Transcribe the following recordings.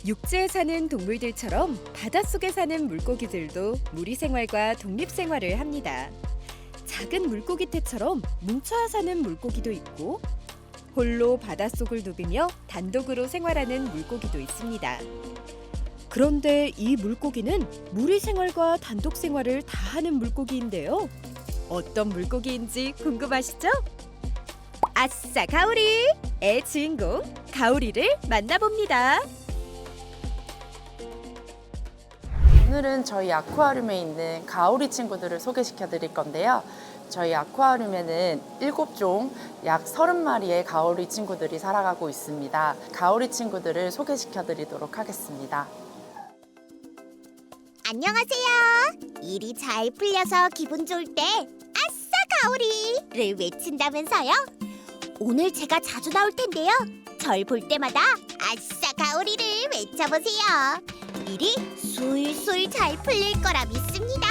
육지에 사는 동물들처럼 바닷속에 사는 물고기들도 무리 생활과 독립 생활을 합니다. 작은 물고기떼처럼 뭉쳐야 사는 물고기도 있고 홀로 바닷속을 누비며 단독으로 생활하는 물고기도 있습니다. 그런데 이 물고기는 무리 생활과 단독 생활을 다 하는 물고기인데요. 어떤 물고기인지 궁금하시죠? 아싸 가오리의 주인공 가오리를 만나봅니다. 오늘은 저희 아쿠아리움에 있는 가오리 친구들을 소개시켜 드릴 건데요. 저희 아쿠아리움에는 7종 약 30마리의 가오리 친구들이 살아가고 있습니다. 가오리 친구들을 소개시켜 드리도록 하겠습니다. 안녕하세요. 일이 잘 풀려서 기분 좋을 때 아싸 가오리를 외친다면서요? 오늘 제가 자주 나올 텐데요. 절 볼 때마다 아싸 가오리를 외쳐보세요. 일이 술술 잘 풀릴 거라 믿습니다.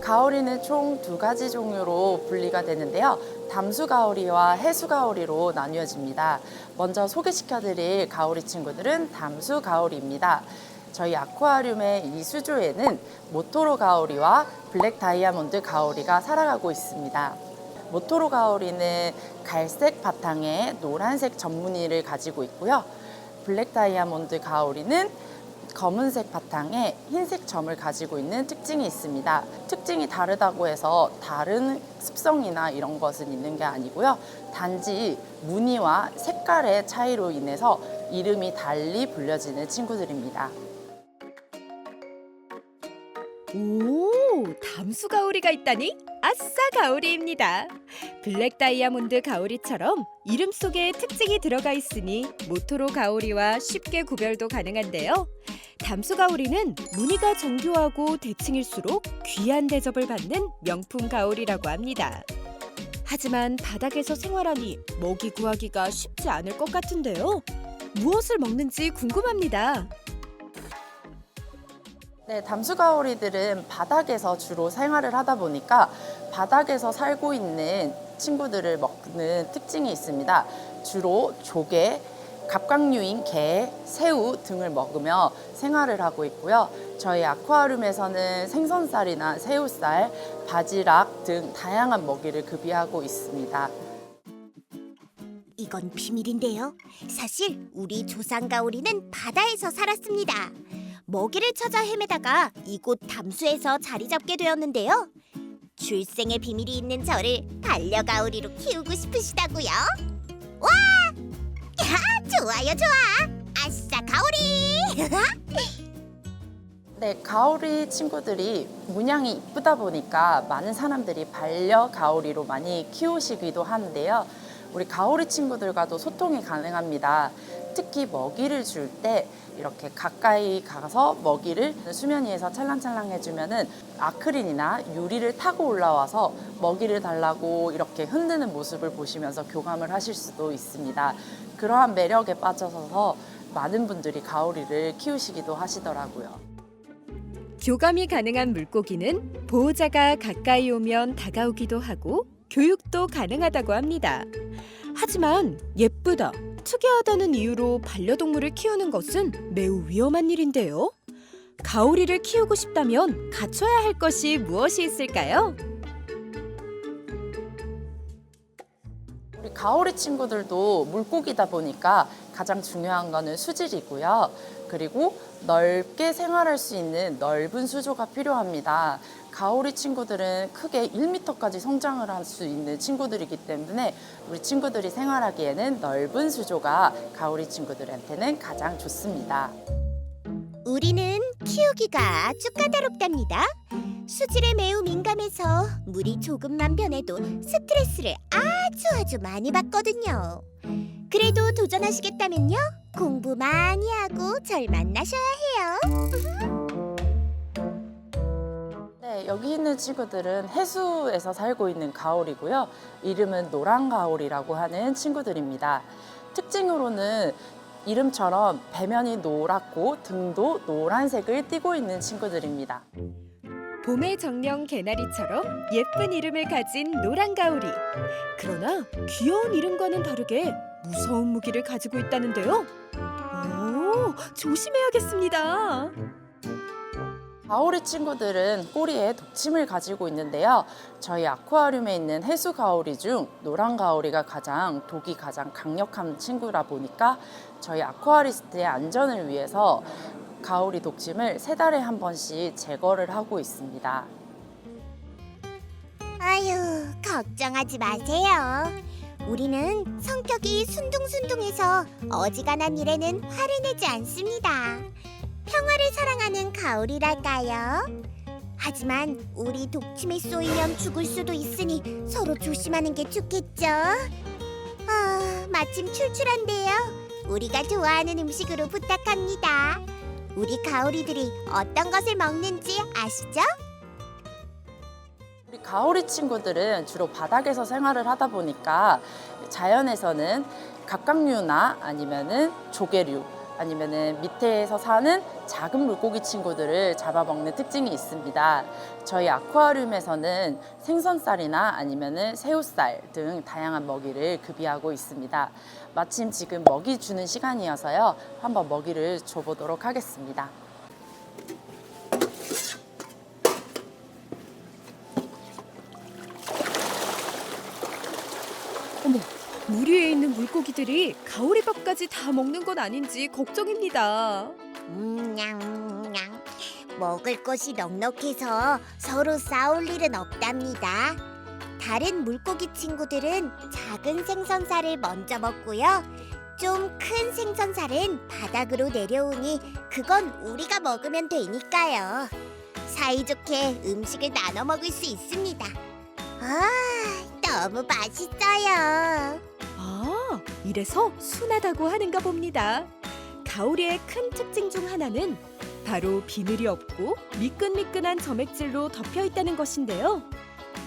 가오리는 총 2가지 종류로 분리가 되는데요. 담수 가오리와 해수 가오리로 나뉘어집니다. 먼저 소개시켜 드릴 가오리 친구들은 담수 가오리입니다. 저희 아쿠아리움의 이 수조에는 모토로 가오리와 블랙 다이아몬드 가오리가 살아가고 있습니다. 모토로 가오리는 갈색 바탕에 노란색 점무늬를 가지고 있고요. 블랙 다이아몬드 가오리는 검은색 바탕에 흰색 점을 가지고 있는 특징이 있습니다. 특징이 다르다고 해서 다른 습성이나 이런 것은 있는 게 아니고요. 단지 무늬와 색깔의 차이로 인해서 이름이 달리 불려지는 친구들입니다. 오, 담수 가오리가 있다니 아싸 가오리입니다. 블랙 다이아몬드 가오리처럼 이름 속에 특징이 들어가 있으니 모토로 가오리와 쉽게 구별도 가능한데요. 담수 가오리는 무늬가 정교하고 대칭일수록 귀한 대접을 받는 명품 가오리라고 합니다. 하지만 바닥에서 생활하니 먹이 구하기가 쉽지 않을 것 같은데요. 무엇을 먹는지 궁금합니다. 네, 담수가오리들은 바닥에서 주로 생활을 하다 보니까 바닥에서 살고 있는 친구들을 먹는 특징이 있습니다. 주로 조개, 갑각류인 게, 새우 등을 먹으며 생활을 하고 있고요. 저희 아쿠아리움에서는 생선살이나 새우살, 바지락 등 다양한 먹이를 급여하고 있습니다. 이건 비밀인데요. 사실 우리 조상 가오리는 바다에서 살았습니다. 먹이를 찾아 헤매다가 이곳 담수에서 자리 잡게 되었는데요. 출생의 비밀이 있는 저를 반려가오리로 키우고 싶으시다고요? 와! 야, 좋아요, 좋아! 아싸 가오리! 네, 가오리 친구들이 문양이 이쁘다 보니까 많은 사람들이 반려 가오리로 많이 키우시기도 하는데요. 우리 가오리 친구들과도 소통이 가능합니다. 특히 먹이를 줄 때 이렇게 가까이 가서 먹이를 수면 위에서 찰랑찰랑 해주면은 아크릴이나 유리를 타고 올라와서 먹이를 달라고 이렇게 흔드는 모습을 보시면서 교감을 하실 수도 있습니다. 그러한 매력에 빠져서 많은 분들이 가오리를 키우시기도 하시더라고요. 교감이 가능한 물고기는 보호자가 가까이 오면 다가오기도 하고 교육도 가능하다고 합니다. 하지만 예쁘다, 특이하다는 이유로 반려동물을 키우는 것은 매우 위험한 일인데요. 가오리를 키우고 싶다면 갖춰야 할 것이 무엇이 있을까요? 우리 가오리 친구들도 물고기다 보니까 가장 중요한 거는 수질이고요. 그리고 넓게 생활할 수 있는 넓은 수조가 필요합니다. 가오리 친구들은 크게 1m까지 성장을 할 수 있는 친구들이기 때문에 우리 친구들이 생활하기에는 넓은 수조가 가오리 친구들한테는 가장 좋습니다. 우리는 키우기가 아주 까다롭답니다. 수질에 매우 민감해서 물이 조금만 변해도 스트레스를 아주 많이 받거든요. 그래도 도전하시겠다면요? 공부 많이 하고 절 만나셔야 해요. 네, 여기 있는 친구들은 해수에서 살고 있는 가오리고요. 이름은 노란 가오리라고 하는 친구들입니다. 특징으로는 이름처럼 배면이 노랗고 등도 노란색을 띠고 있는 친구들입니다. 봄의 정령 개나리처럼 예쁜 이름을 가진 노란 가오리. 그러나 귀여운 이름과는 다르게 무서운 무기를 가지고 있다는데요. 조심해야겠습니다. 가오리 친구들은 꼬리에 독침을 가지고 있는데요. 저희 아쿠아리움에 있는 해수 가오리 중 노란 가오리가 독이 가장 강력한 친구라 보니까 저희 아쿠아리스트의 안전을 위해서 가오리 독침을 3달에 한 번씩 제거를 하고 있습니다. 아유, 걱정하지 마세요. 우리는 성격이 순둥순둥해서 어지간한 일에는 화를 내지 않습니다. 평화를 사랑하는 가오리랄까요? 하지만 우리 독침에 쏘이면 죽을 수도 있으니 서로 조심하는 게 좋겠죠? 마침 출출한데요. 우리가 좋아하는 음식으로 부탁합니다. 우리 가오리들이 어떤 것을 먹는지 아시죠? 우리 가오리 친구들은 주로 바닥에서 생활을 하다 보니까 자연에서는 갑각류나 아니면은 조개류 아니면은 밑에서 사는 작은 물고기 친구들을 잡아먹는 특징이 있습니다. 저희 아쿠아리움에서는 생선살이나 아니면은 새우살 등 다양한 먹이를 급이하고 있습니다. 마침 지금 먹이 주는 시간이어서요. 한번 먹이를 줘보도록 하겠습니다. 어머, 물 위에 있는 물고기들이 가오리밥까지 다 먹는 건 아닌지 걱정입니다. 냥. 먹을 것이 넉넉해서 서로 싸울 일은 없답니다. 다른 물고기 친구들은 작은 생선살을 먼저 먹고요. 좀 큰 생선살은 바닥으로 내려오니 그건 우리가 먹으면 되니까요. 사이좋게 음식을 나눠 먹을 수 있습니다. 너무 맛있어요. 아, 이래서 순하다고 하는가 봅니다. 가오리의 큰 특징 중 하나는 바로 비늘이 없고 미끈미끈한 점액질로 덮여 있다는 것인데요.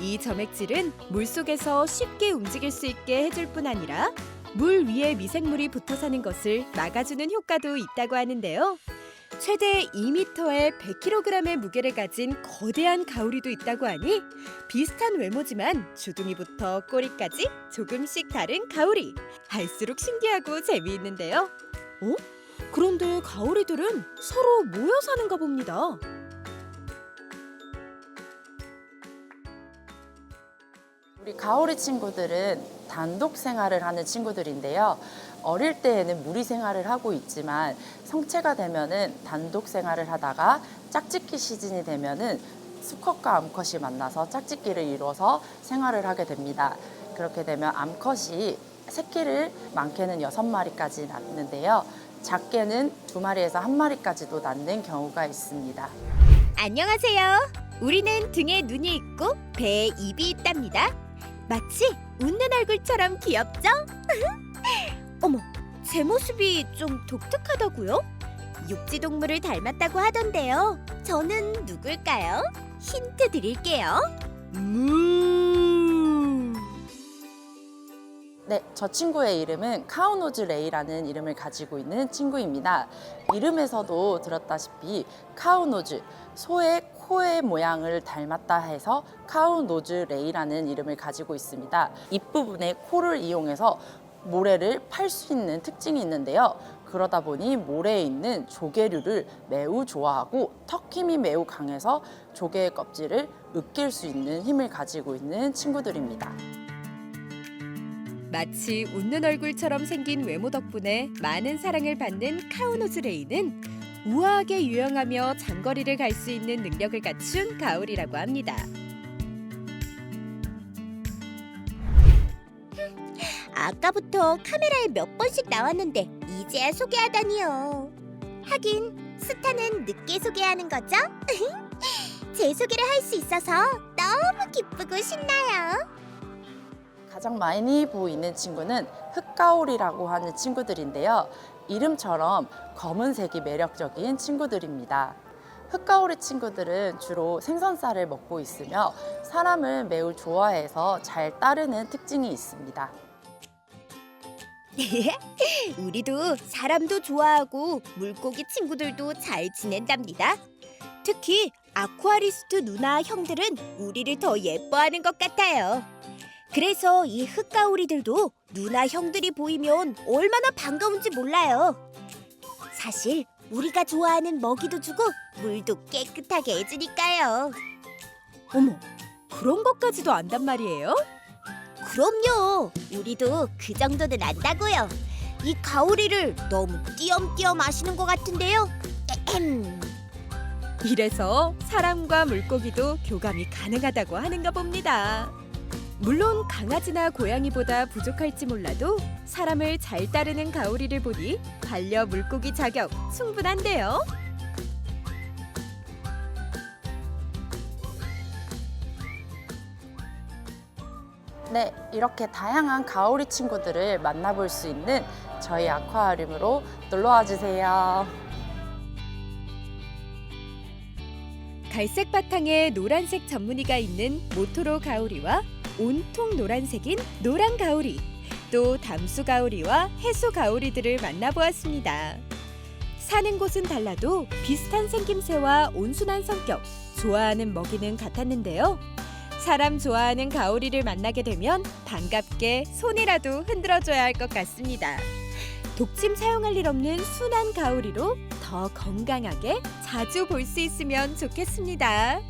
이 점액질은 물속에서 쉽게 움직일 수 있게 해줄 뿐 아니라 물 위에 미생물이 붙어 사는 것을 막아주는 효과도 있다고 하는데요. 최대 2m에 100kg의 무게를 가진 거대한 가오리도 있다고 하니 비슷한 외모지만 주둥이부터 꼬리까지 조금씩 다른 가오리. 할수록 신기하고 재미있는데요. 그런데 가오리들은 서로 모여 사는가 봅니다. 우리 가오리 친구들은 단독 생활을 하는 친구들인데요. 어릴 때에는 무리 생활을 하고 있지만 성체가 되면은 단독 생활을 하다가 짝짓기 시즌이 되면은 수컷과 암컷이 만나서 짝짓기를 이뤄서 생활을 하게 됩니다. 그렇게 되면 암컷이 새끼를 많게는 6마리까지 낳는데요. 작게는 2마리에서 1마리까지도 낳는 경우가 있습니다. 안녕하세요. 우리는 등에 눈이 있고 배에 입이 있답니다. 마치 웃는 얼굴처럼 귀엽죠? 어머, 제 모습이 좀 독특하다고요? 육지동물을 닮았다고 하던데요. 저는 누굴까요? 힌트 드릴게요. 네, 저 친구의 이름은 카우노즈 레이라는 이름을 가지고 있는 친구입니다. 이름에서도 들었다시피 카우노즈, 소의 코의 모양을 닮았다 해서 카우노즈 레이라는 이름을 가지고 있습니다. 입부분에 코를 이용해서 모래를 팔 수 있는 특징이 있는데요. 그러다 보니 모래에 있는 조개류를 매우 좋아하고 턱 힘이 매우 강해서 조개의 껍질을 으깰 수 있는 힘을 가지고 있는 친구들입니다. 마치 웃는 얼굴처럼 생긴 외모 덕분에 많은 사랑을 받는 카우노즈 레이는 우아하게 유영하며 장거리를 갈 수 있는 능력을 갖춘 가오리라고 합니다. 아까부터 카메라에 몇 번씩 나왔는데 이제야 소개하다니요. 하긴 스타는 늦게 소개하는 거죠? 제 소개를 할 수 있어서 너무 기쁘고 신나요. 가장 많이 보이는 친구는 흑가오리라고 하는 친구들인데요. 이름처럼 검은색이 매력적인 친구들입니다. 흑가오리 친구들은 주로 생선살을 먹고 있으며 사람을 매우 좋아해서 잘 따르는 특징이 있습니다. 우리도 사람도 좋아하고 물고기 친구들도 잘 지낸답니다. 특히 아쿠아리스트 누나 형들은 우리를 더 예뻐하는 것 같아요. 그래서 이 흑가오리들도 누나 형들이 보이면 얼마나 반가운지 몰라요. 사실 우리가 좋아하는 먹이도 주고 물도 깨끗하게 해주니까요. 어머, 그런 것까지도 안단 말이에요? 그럼요. 우리도 그 정도는 안다고요. 이 가오리를 너무 띄엄띄엄 아시는 것 같은데요. 에헴. 이래서 사람과 물고기도 교감이 가능하다고 하는가 봅니다. 물론 강아지나 고양이보다 부족할지 몰라도 사람을 잘 따르는 가오리를 보니 반려 물고기 자격 충분한데요. 네, 이렇게 다양한 가오리 친구들을 만나볼 수 있는 저희 아쿠아리움으로 놀러와 주세요. 갈색 바탕에 노란색 전무늬가 있는 모토로 가오리와 온통 노란색인 노란 가오리, 또 담수 가오리와 해수 가오리들을 만나보았습니다. 사는 곳은 달라도 비슷한 생김새와 온순한 성격, 좋아하는 먹이는 같았는데요. 사람 좋아하는 가오리를 만나게 되면 반갑게 손이라도 흔들어줘야 할 것 같습니다. 독침 사용할 일 없는 순한 가오리로 더 건강하게 자주 볼 수 있으면 좋겠습니다.